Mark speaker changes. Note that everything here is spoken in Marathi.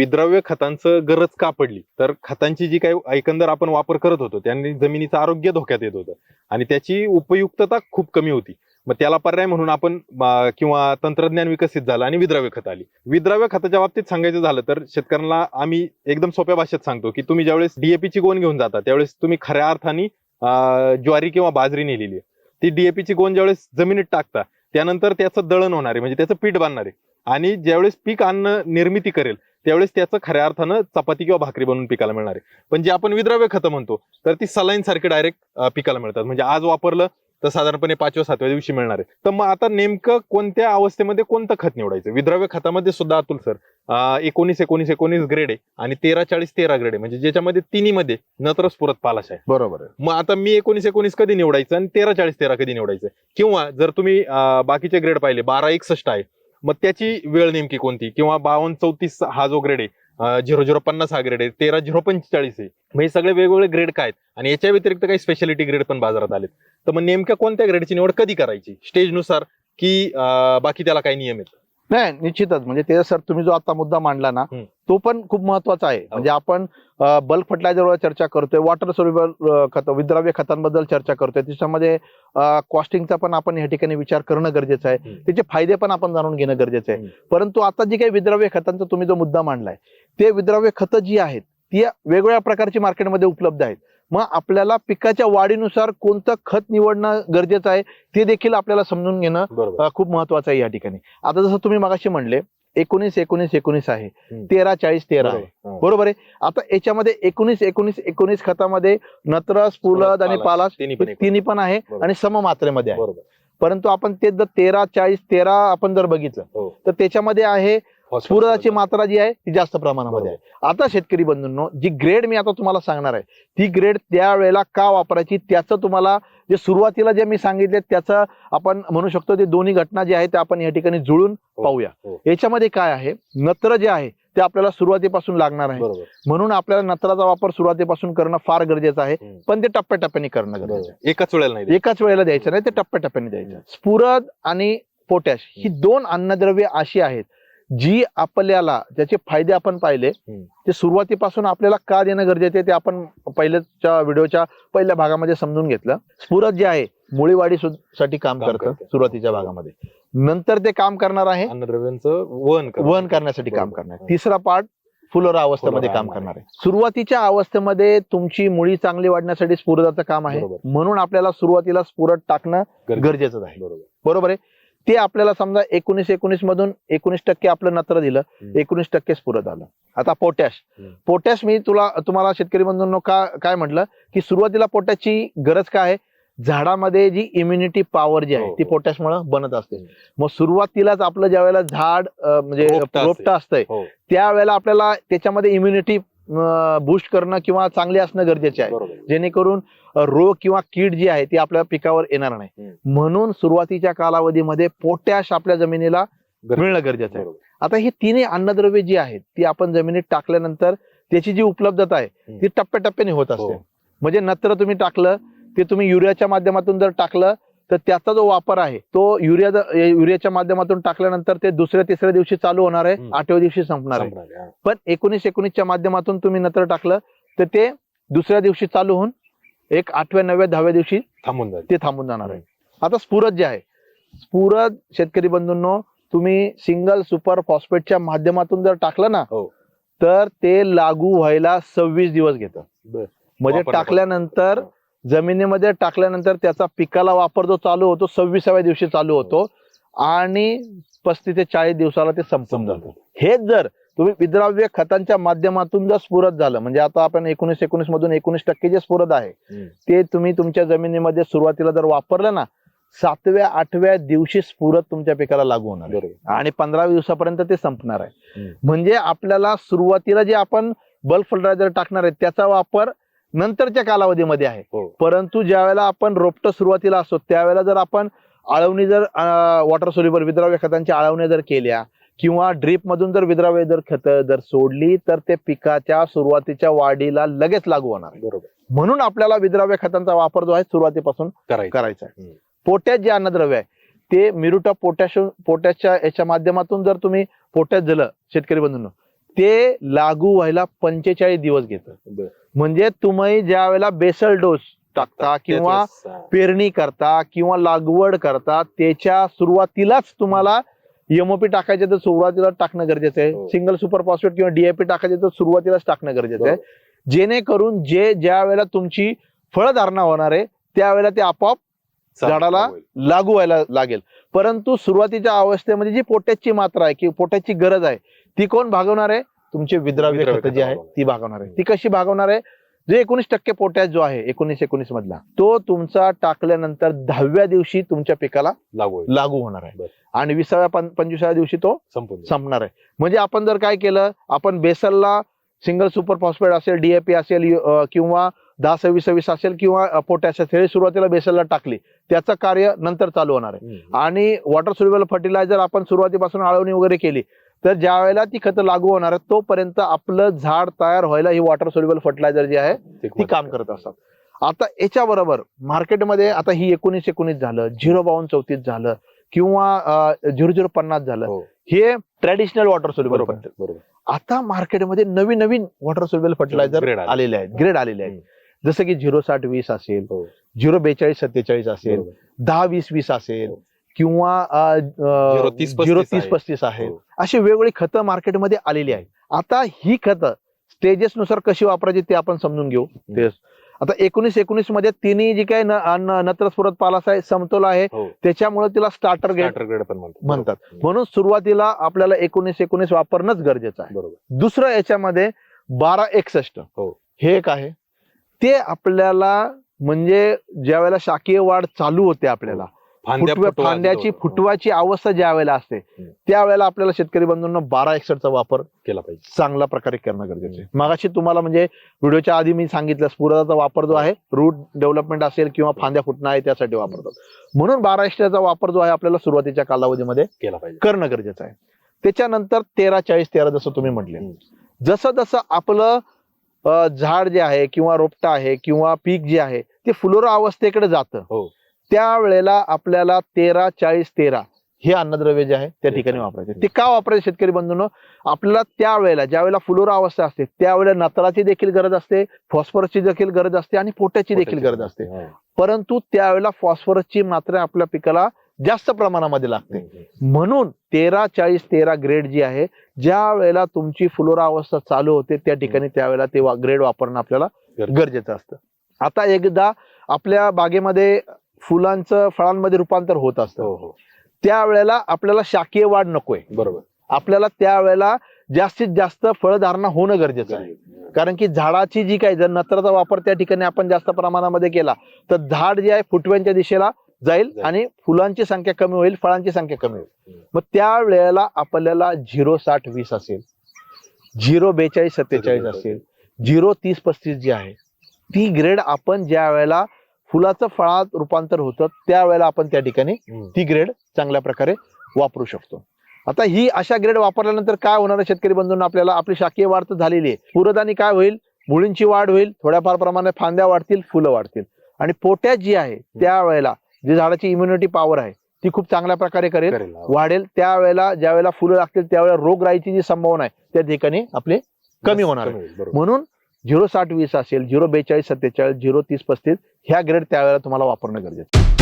Speaker 1: विद्राव्य खतांचं गरज का पडली, तर खतांची जी काही एकंदर आपण वापर करत होतो त्यांनी जमिनीचं आरोग्य धोक्यात येत होतं आणि त्याची उपयुक्तता खूप कमी होती. मग त्याला पर्याय म्हणून आपण किंवा तंत्रज्ञान विकसित झालं आणि विद्राव्य खत आली. विद्राव्य खताच्या बाबतीत सांगायचं झालं तर शेतकऱ्यांना आम्ही एकदम सोप्या भाषेत सांगतो की तुम्ही ज्यावेळेस डीएपीची गोण घेऊन जाता त्यावेळेस तुम्ही खऱ्या अर्थाने ज्वारी किंवा बाजरी नेलेली आहे. ती डीएपीची गोण ज्यावेळेस जमिनीत टाकता त्यानंतर त्याचं दळण होणार आहे, म्हणजे त्याचं पीठ बांधणार आहे आणि ज्यावेळेस पीक अन्न निर्मिती करेल त्यावेळेस त्याचं खऱ्या अर्थानं चपाती किंवा भाकरी बनवून पिकाला मिळणार आहे. पण जे आपण विद्राव्य खतं म्हणतो तर ती सलाईन सारखे डायरेक्ट पिकाला मिळतात, म्हणजे आज वापरलं तर साधारणपणे 5व्या-7व्या दिवशी मिळणार आहे. तर मग आता नेमकं कोणत्या अवस्थेमध्ये कोणतं खत निवडायचं? विद्राव्य खतामध्ये सुद्धा अतुल सर 19-19-19 ग्रेड आहे आणि 13-40-13 ग्रेड आहे, म्हणजे ज्याच्यामध्ये तिन्हीमध्ये नत्र स्फुरद पालाश आहे.
Speaker 2: बरोबर आहे.
Speaker 1: मग आता मी 19-19 कधी निवडायचं आणि 13-40-13 कधी निवडायचं? किंवा जर तुम्ही बाकीचे ग्रेड पाहिले 12-61 आहे, मग त्याची वेळ नेमकी कोणती? किंवा 52-34 हा जो ग्रेड आहे, 0050 हा ग्रेड आहे, 13-045 आहे. म्हणजे सगळे वेगवेगळे ग्रेड काय आहेत आणि याच्या व्यतिरिक्त काही स्पेशालिटी ग्रेड पण बाजारात आलेत. तर मग नेमक्या कोणत्या ग्रेडची निवड कधी करायची, स्टेजनुसार की बाकी त्याला काही नियम आहेत?
Speaker 2: नाही, निश्चितच. म्हणजे ते सर तुम्ही जो आता मुद्दा मांडला ना तो पण खूप महत्वाचा आहे. म्हणजे आपण बल्क फर्टिलायझरवर चर्चा करतोय, वॉटर सोल्युबल खत विद्राव्य खतांबद्दल चर्चा करतोय, त्याच्यामध्ये कॉस्टिंगचा पण आपण या ठिकाणी विचार करणं गरजेचं आहे, त्याचे फायदे पण आपण जाणून घेणं गरजेचं आहे. परंतु आता जी काही विद्राव्य खतांचा तुम्ही जो मुद्दा मांडलाय ते विद्राव्य खतं जी आहेत ती वेगवेगळ्या प्रकारची मार्केटमध्ये उपलब्ध आहेत. मग आपल्याला पिकाच्या वाढीनुसार कोणतं खत निवडणं गरजेचं आहे ते देखील आपल्याला समजून घेणं खूप महत्वाचं आहे या ठिकाणी. आता जसं तुम्ही मगाशी म्हणले 19-19-19 आहे, 13-40-13 आहे, बरोबर आहे. आता याच्यामध्ये 19-19-19 खतामध्ये नत्र, स्फुरद आणि पालाश तिन्ही पण आहे आणि सममात्रेमध्ये आहे. परंतु आपण ते जर 13-40-13 आपण जर बघितलं तर त्याच्यामध्ये आहे स्फुरदाची मात्रा जी आहे ती जास्त प्रमाणामध्ये आहे. आता शेतकरी बंधूंनो, जी ग्रेड मी आता तुम्हाला सांगणार आहे ती ग्रेड त्यावेळेला का वापरायची त्याचं तुम्हाला जे सुरुवातीला जे मी सांगितले त्याचं आपण म्हणू शकतो ते दोन्ही घटना जी आहेत त्या आपण या ठिकाणी जुळून पाहूया. याच्यामध्ये काय आहे, नत्र जे आहे ते आपल्याला सुरुवातीपासून लागणार आहे, म्हणून आपल्याला नत्राचा वापर सुरुवातीपासून करणं फार गरजेचं आहे. पण ते टप्प्याटप्प्याने करणं गरजेचं आहे, एकाच वेळेला द्यायचं नाही, ते टप्प्याटप्प्याने द्यायचं. स्फुरद आणि पोटॅश ही दोन अन्नद्रव्ये अशी आहेत जी आपल्याला ज्याचे फायदे आपण पाहिले ते सुरुवातीपासून आपल्याला का देणं गरजेचं आहे ते आपण पहिल्याच्या व्हिडिओच्या पहिल्या भागामध्ये समजून घेतलं. स्फुरद जे आहे मुळीवाढीसाठी काम करतं सुरुवातीच्या भागामध्ये, नंतर ते काम करणार आहे
Speaker 1: अन्नद्रव्यांचं वहन
Speaker 2: करण्यासाठी काम करणार. तिसरा पार्ट फुलोरा अवस्थेमध्ये काम करणार आहे. सुरुवातीच्या अवस्थेमध्ये तुमची मुळी चांगली वाढण्यासाठी स्फुरदाचं काम आहे, म्हणून आपल्याला सुरुवातीला स्फुरद टाकणं गरजेचं आहे. बरोबर आहे. ते आपल्याला समजा 19-19 मधून 19% आपलं नत्र दिलं, 19% स्फुरद आलं. आता पोटॅश मी तुम्हाला शेतकरी बंधूंनो काय म्हटलं की सुरुवातीला पोटॅशची गरज काय आहे, झाडामध्ये जी इम्युनिटी पॉवर जी आहे ती पोटॅशमुळे बनत असते. मग सुरुवातीलाच आपलं ज्या वेळेला झाड म्हणजे रोपटं असतंय त्यावेळेला आपल्याला त्याच्यामध्ये इम्युनिटी बूस्ट करणं किंवा चांगली असणं गरजेचे आहे, जेणेकरून रोग किंवा कीड जी आहे ती आपल्या पिकावर येणार नाही. म्हणून सुरुवातीच्या कालावधीमध्ये पोटॅश आपल्या जमिनीला मिळणं गरजेचं आहे. आता ही तिन्ही अन्नद्रव्ये जी आहेत ती आपण जमिनीत टाकल्यानंतर त्याची जी उपलब्धता आहे ती टप्प्याटप्प्याने होत असते. म्हणजे नत्र तुम्ही टाकलं ते तुम्ही युरियाच्या माध्यमातून जर टाकलं तर त्याचा जो वापर आहे तो युरियाच्या माध्यमातून टाकल्यानंतर ते दुसऱ्या-तिसऱ्या दिवशी चालू होणार आहे, 8व्या दिवशी संपणार आहे. पण 19-19च्या माध्यमातून तुम्ही नत्र टाकलं तर ते दुसऱ्या दिवशी चालू होऊन एक 8व्या, 9व्या, 10व्या दिवशी थांबून जाणार आहे. आता स्फुरद जे आहे, स्फुरद शेतकरी बंधूंनो तुम्ही सिंगल सुपर फॉस्फेटच्या माध्यमातून जर टाकलं ना तर ते लागू व्हायला 26 दिवस घेतं. म्हणजे टाकल्यानंतर जमिनीमध्ये टाकल्यानंतर त्याचा पिकाला वापर जो चालू होतो 26व्या दिवशी चालू होतो आणि 35 ते 40 दिवसाला ते संपून जातं. हेच जर तुम्ही विद्राव्य खतांच्या माध्यमातून जर स्फुरद झालं, म्हणजे आता आपण 19-19 मधून 19% जे स्फुरद आहे ते तुम्ही तुमच्या जमिनीमध्ये सुरुवातीला जर वापरलं ना 7व्या 8व्या दिवशी स्फुरद तुमच्या पिकाला लागू होणार आहे आणि 15व्या दिवसापर्यंत ते संपणार आहे. म्हणजे आपल्याला सुरुवातीला जे आपण बल्क फर्टिलायझर टाकणार आहे त्याचा वापर नंतरच्या कालावधीमध्ये आहे. परंतु ज्या वेळेला आपण रोपटं सुरुवातीला असतो त्यावेळेला जर आपण आळवणी जर वॉटर सोल्युबल विद्राव्य खतांची आळवण्या जर केल्या किंवा ड्रीप मधून जर विद्राव्य जर खतं जर सोडली तर ते पिकाच्या सुरुवातीच्या वाढीला लगेच लागू होणार. म्हणून आपल्याला विद्राव्य खतांचा वापर जो आहे सुरुवातीपासून करायचा आहे. पोटॅश जे अन्नद्रव्य आहे ते म्युरेट ऑफ पोटॅशच्या याच्या माध्यमातून जर तुम्ही पोटॅश दिलं शेतकरी बंधूंनो ते लागू व्हायला 45 दिवस घेतं.
Speaker 1: बरं.
Speaker 2: म्हणजे तुम्ही ज्या वेळेला बेसल डोस टाकता किंवा
Speaker 1: त्याच वेळेस,
Speaker 2: पेरणी करता किंवा लागवड करता त्याच्या सुरुवातीलाच तुम्हाला एमओपी टाकायचे तर सुरुवातीला टाकणं गरजेचं आहे.
Speaker 1: हो.
Speaker 2: सिंगल सुपर फॉस्फेट किंवा डीएपी टाकायचे तर सुरुवातीलाच टाकणं गरजेचं आहे.
Speaker 1: बरोबर.
Speaker 2: जेणेकरून ज्या वेळेला तुमची फळधारणा होणार आहे त्यावेळेला ते आपोआप झाडाला
Speaker 1: होईल.
Speaker 2: लागू व्हायला लागेल. परंतु सुरुवातीच्या अवस्थेमध्ये जी पोटॅशची मात्रा आहे किंवा पोटॅशची गरज आहे ती कोण भागवणार आहे? तुमचे विद्राव्य
Speaker 1: विद्राव्य
Speaker 2: खत जी आहे
Speaker 1: भागवणार.
Speaker 2: ती भागवणार आहे. ती कशी भागवणार आहे? जे 19% पोटॅश जो आहे 19 मधला तो तुमचा टाकल्यानंतर 10व्या दिवशी तुमच्या पिकाला
Speaker 1: लागू होईल.
Speaker 2: लागू होणार आहे
Speaker 1: बरं.
Speaker 2: आणि 20व्या 25व्या दिवशी तो
Speaker 1: संपून जाईल.
Speaker 2: संपणार आहे. म्हणजे आपण जर काय केलं, आपण बेसलला सिंगल सुपर फॉस्फेट असेल, डीएपी असेल किंवा 10-26-26 असेल किंवा पोटॅश असेल, हे सुरुवातीला बेसलला टाकली, त्याचं कार्य नंतर चालू होणार आहे. आणि वॉटर सोल्युबल फर्टिलायझर आपण सुरुवातीपासून आळवणी वगैरे केली तर ज्या वेळेला ती खतं लागू होणार आहे तोपर्यंत आपलं झाड तयार व्हायला ही वॉटर सोल्युबल फर्टिलायझर जी आहे ती काम करत असतात. आता याच्या बरोबर मार्केटमध्ये आता ही 19-19 झालं, 052-34 झालं किंवा 0050 झालं,
Speaker 1: हो.
Speaker 2: हे ट्रॅडिशनल वॉटर सोल्युबल
Speaker 1: बरोबर
Speaker 2: फर्टिलायझर.
Speaker 1: बरोबर.
Speaker 2: आता मार्केटमध्ये नवीन नवीन वॉटर सोल्युबल फर्टिलायझर
Speaker 1: Grade आले.
Speaker 2: आलेले आहेत, ग्रेड आलेले आहेत. जसं की 060-20 असेल,
Speaker 1: हो.
Speaker 2: 042-47 असेल,
Speaker 1: बरोबर.
Speaker 2: 10-20-20 असेल
Speaker 1: हो.
Speaker 2: किंवा
Speaker 1: 030-35
Speaker 2: 030-35 आहे.
Speaker 1: हो.
Speaker 2: अशी वेगवेगळी खतं मार्केटमध्ये आलेली आहेत. आता ही खतं स्टेजेस नुसार कशी वापरायची ते आपण समजून घेऊ. ते आता 19-19 मध्ये तिन्ही जी काही नत्र स्फुरत पालास आहे, समतोल आहे,
Speaker 1: हो.
Speaker 2: त्याच्यामुळे तिला स्टार्टर ग्रेड
Speaker 1: Starter grade पण म्हणतात.
Speaker 2: म्हणतात.
Speaker 1: बरोबर.
Speaker 2: म्हणून सुरुवातीला आपल्याला 19-19 वापरणंच गरजेचं आहे.
Speaker 1: बरोबर.
Speaker 2: दुसरं याच्यामध्ये 12-61
Speaker 1: हो.
Speaker 2: हे एक आहे. ते आपल्याला म्हणजे ज्या वेळेला शाकीय वाढ चालू होते, आपल्याला
Speaker 1: फांद्या फुटवा
Speaker 2: फांद्याची
Speaker 1: होतो.
Speaker 2: फुटवाची अवस्था ज्या वेळेला असते त्यावेळेला आपल्याला शेतकरी बंधूंना 12-61चा वापर
Speaker 1: केला पाहिजे.
Speaker 2: चांगल्या प्रकारे करणं गरजेचं आहे. मागाशी तुम्हाला म्हणजे व्हिडिओच्या आधी मी सांगितलं स्फुरदाचा वापर जो आहे रूट डेव्हलपमेंट असेल किंवा फांद्या फुटणं आहे त्यासाठी वापरतात. म्हणून 12-61चा वापर जो आहे आपल्याला सुरुवातीच्या कालावधीमध्ये
Speaker 1: केला पाहिजे.
Speaker 2: करणं गरजेचं आहे. त्याच्यानंतर 13-40-13 जसं तुम्ही म्हटले, जसं जसं आपलं झाड जे आहे किंवा रोपटा आहे किंवा पीक जे आहे ते फुलोरा अवस्थेकडे जातं,
Speaker 1: हो.
Speaker 2: त्यावेळेला आपल्याला 13-40-13 हे अन्नद्रव्य जे आहे त्या ठिकाणी वापरायचे. ते का वापरायचे शेतकरी बंधूंनो? आपल्याला त्यावेळेला ज्या वेळेला फुलोरा अवस्था असते त्यावेळेला नत्राची देखील गरज असते, फॉस्फरसची देखील गरज असते आणि पोटॅशची देखील गरज असते.
Speaker 1: हो.
Speaker 2: परंतु त्यावेळेला फॉस्फरसची मात्रा आपल्या पिकाला जास्त प्रमाणामध्ये लागते. म्हणून 13-40-13 ग्रेड जी आहे, ज्या वेळेला तुमची फुलोरा अवस्था चालू होते त्या ठिकाणी त्यावेळेला ते ग्रेड वापरणं आपल्याला गरजेचं असतं. आता एकदा आपल्या बागेमध्ये फुलांचं फळांमध्ये रूपांतर होत असतं,
Speaker 1: हो, हो.
Speaker 2: त्यावेळेला आपल्याला शाकीय वाढ नकोय.
Speaker 1: बरोबर.
Speaker 2: आपल्याला त्यावेळेला जास्तीत जास्त फळधारणा होणं गरजेचं आहे. कारण की झाडाची जी काही जर नत्राचा वापर त्या ठिकाणी आपण जास्त प्रमाणामध्ये केला तर झाड जे आहे फुटव्यांच्या दिशेला जाईल आणि फुलांची संख्या कमी होईल, फळांची संख्या कमी होईल. मग त्यावेळेला आपल्याला 060-20 असेल, 042-47 असेल, 030-35 जी आहे ती ग्रेड आपण ज्या वेळेला फुलाचं फळात रूपांतर होतं त्यावेळेला आपण त्या ठिकाणी ती ग्रेड चांगल्या प्रकारे वापरू शकतो. आता ही अशा ग्रेड वापरल्यानंतर काय होणार आहे शेतकरी बंधूंना? आपल्याला आपली शाकीय वाढ तर झालेली आहे, पुरदानी काय होईल? मुळींची वाढ होईल, थोड्याफार प्रमाणात फांद्या वाढतील, फुलं वाढतील आणि पोटॅश जी आहे त्यावेळेला जी झाडाची इम्युनिटी पॉवर आहे ती खूप चांगल्या प्रकारे करेल, वाढेल. त्यावेळेला ज्या वेळेला फुलं लागतील त्यावेळेला रोगराईची जी संभावना आहे त्या ठिकाणी आपली कमी होणार आहे. म्हणून 060-20 असेल, 042-47, 030-35 ह्या ग्रेड त्यावेळेला तुम्हाला वापरणं गरजेचं आहे.